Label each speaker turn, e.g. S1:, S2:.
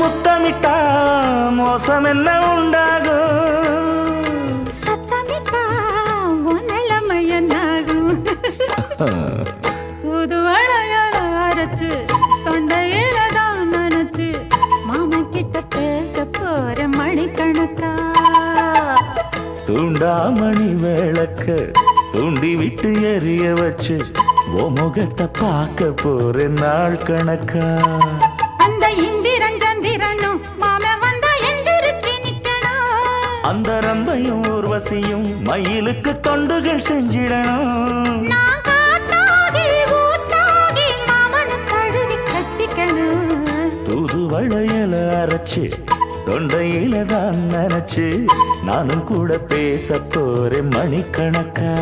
S1: முத்தமிட்டா மோசம் என்ன உண்டாகும்,
S2: சத்தமிட்டா நிலைமை என்னாகும். புது வளையல அரைச்சு தொண்டையில தான் நினைச்சு மாமன் கிட்ட பேச போற மணிக்கணக்கா.
S1: தூண்டாமணி விளக்க தூண்டி விட்டு எரிய வச்சு ஓ முகத்தை பார்க்க போற நாள் கணக்கா.
S2: அந்த இந்திரன் சந்திரனும் மாமன் வந்தா எந்திரிச்சு நிக்கணும்.
S1: அந்த ரம்பையும் ஊர்வசியும் மயிலுக்கு தொண்டுகள் செஞ்சிடணும்.
S2: நான் காட்டாகி ஊட்டாகி மாமனை தழுவி கட்டிக்கணும்.
S1: தூது வளையல அரைச்சு தொண்டையில தான் நினைச்சு நானும் கூட பேச போறேன் மணிக்கணக்கா.